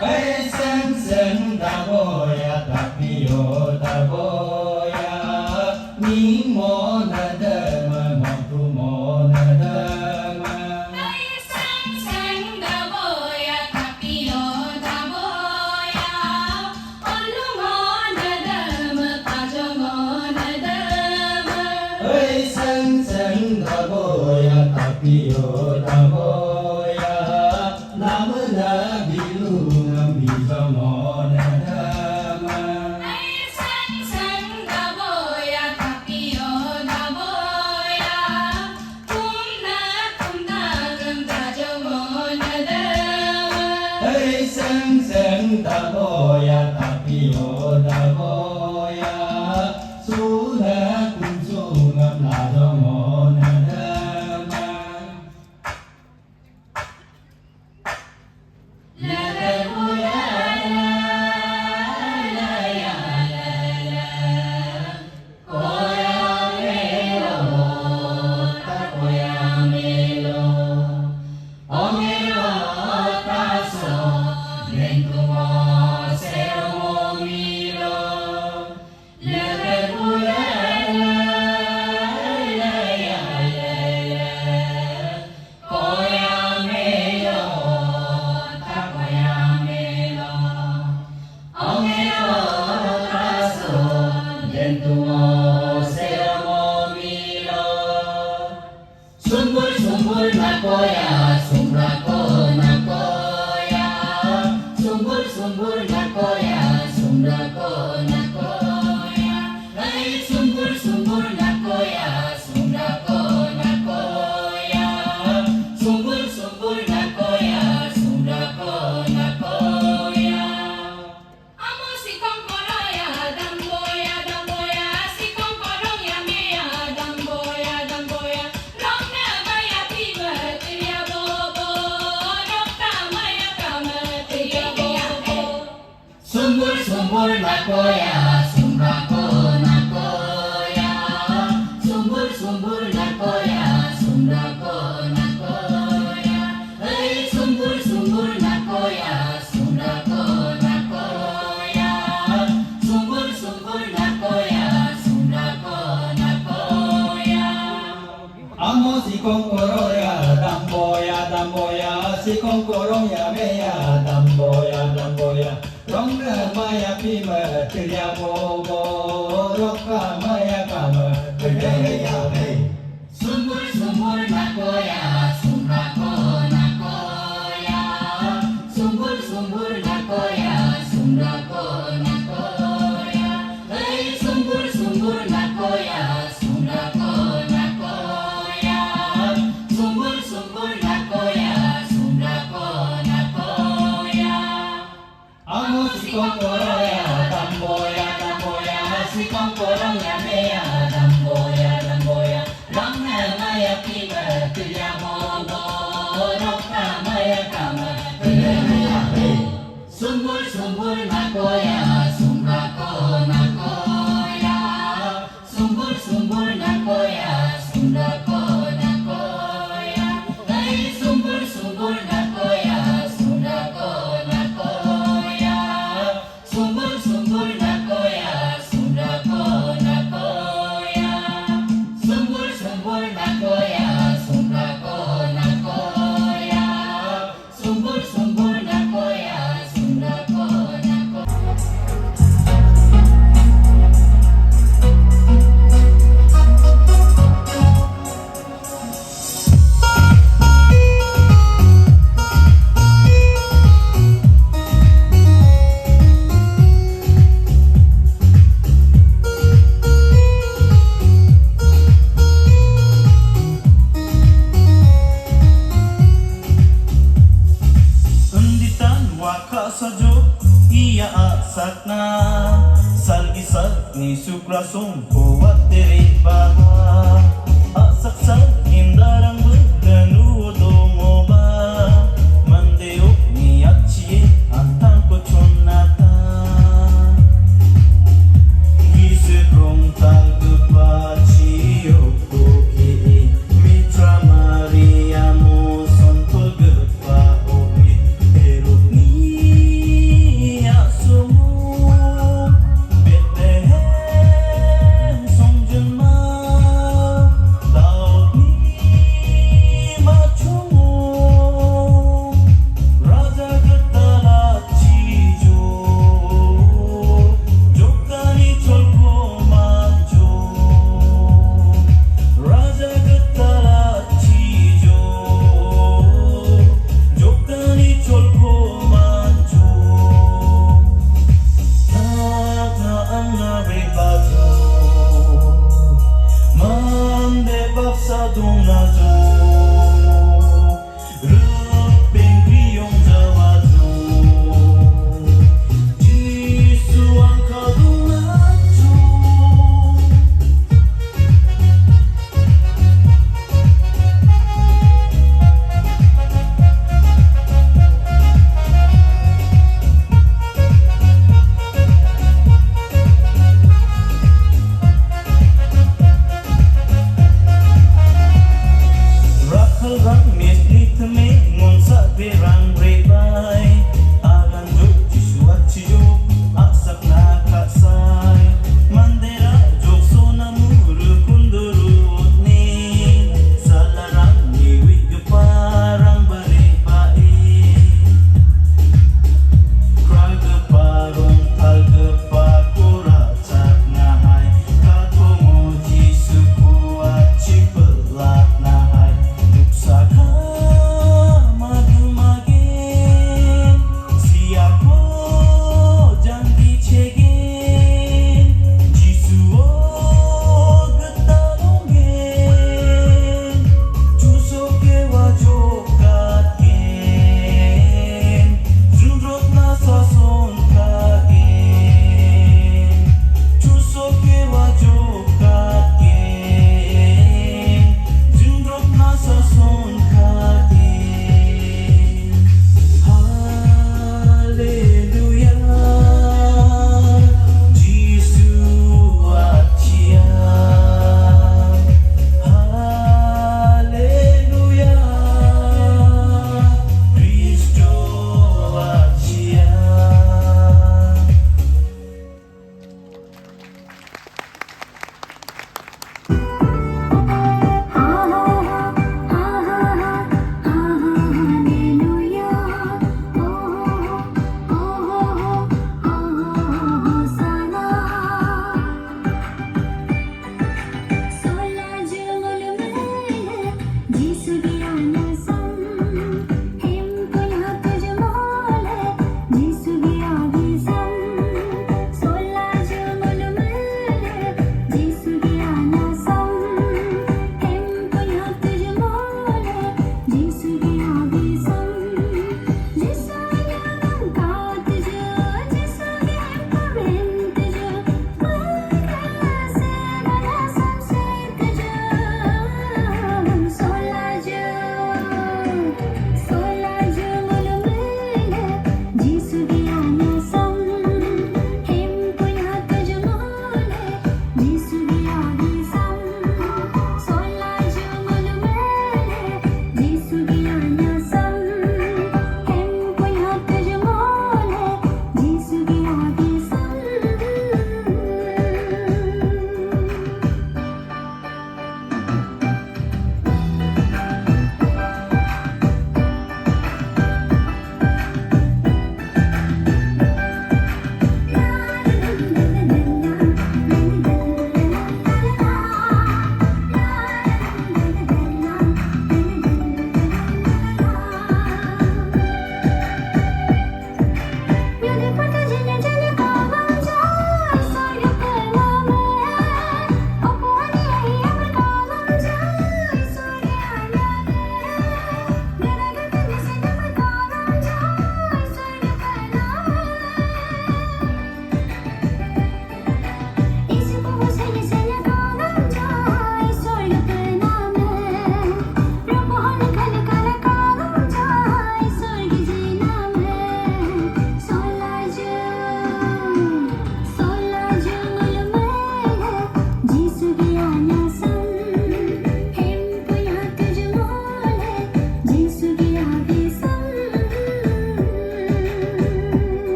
Hei sen sen da boya tapio da boya ni mo na de ma mo tu mo na de ma. Hei sang sang da boya tapio da boya olu mo na da ma ta jo mo na da ma. Hei sen sen da boya tapio da boya nam na bilu nam bizo mo na de ma. Hei sang sang da boya tapio da boya tum na gam ta jo mo na da ma. Hei sen sen da boya tapio da boya su na kun su ngam la do mo na de ma. La la boya la ya la la koya melo ta koya melo omelo ta so lento mo sero mo milo la la boya la ya la la koya melo ta koya melo omelo ta so lento mo sero mo milo sumbul sumbul na koya sumbra ko na koya sumbul sumbul na koya sumbra ko na koya hai sumbul sumbul na koya sumbra ko na koya sumbul sumbul na koya sumbra ko na koya. Amo si kongkoroya damboya damboya si kongkoroya meya damboya damboya rokna maya piba tirya bobo rokna maya kama tirya bobo sumbul sumbul na koya sumbra ko na koya sumbul sumbul na koya sumbra ko na koya hai sumbul sumbul na koya sumbra ko na koya sumbul sumbul na koya sumbra ko na koya. Amo si kongkoroya damboya damboya si kongkoroya meya damboya damboya rongga maya pima tirya bobo rokka maya kama tirya hey. Sumbul sumbul na koya sumbra ko na koya sumbul sumbul na koya sumbra ko na koya hai sumbul sumbul na koya sumbra ko na koya sumbul sumbul na koya sumbra ko na koya. Amo si kongkoroya damboya damboya si kongkoroya meya damboya damboya rongga maya pima tirya bobo rokka maya kama tirya hey. Sumbul sumbul na koya sumbra ko na koya sumbul sumbul na koya sumbra ko na koya hai sumbul sumbul na koya sumbra ko na koya sumbul sumbul na koya sumbra ko na koya sumbul sumbul na koya sumbra ko na koya sumbul sumbul na koya sumbra ko na koya. Unditan waka sajo iya asakna salgi ni sukra sumpo wateri bahwa asak sak indarang berganu odomoba mandeo ni achi antang kochonata gisebrong talgepachi yokoki mitra maria mo sonto gepa obi erok ni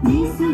Yesus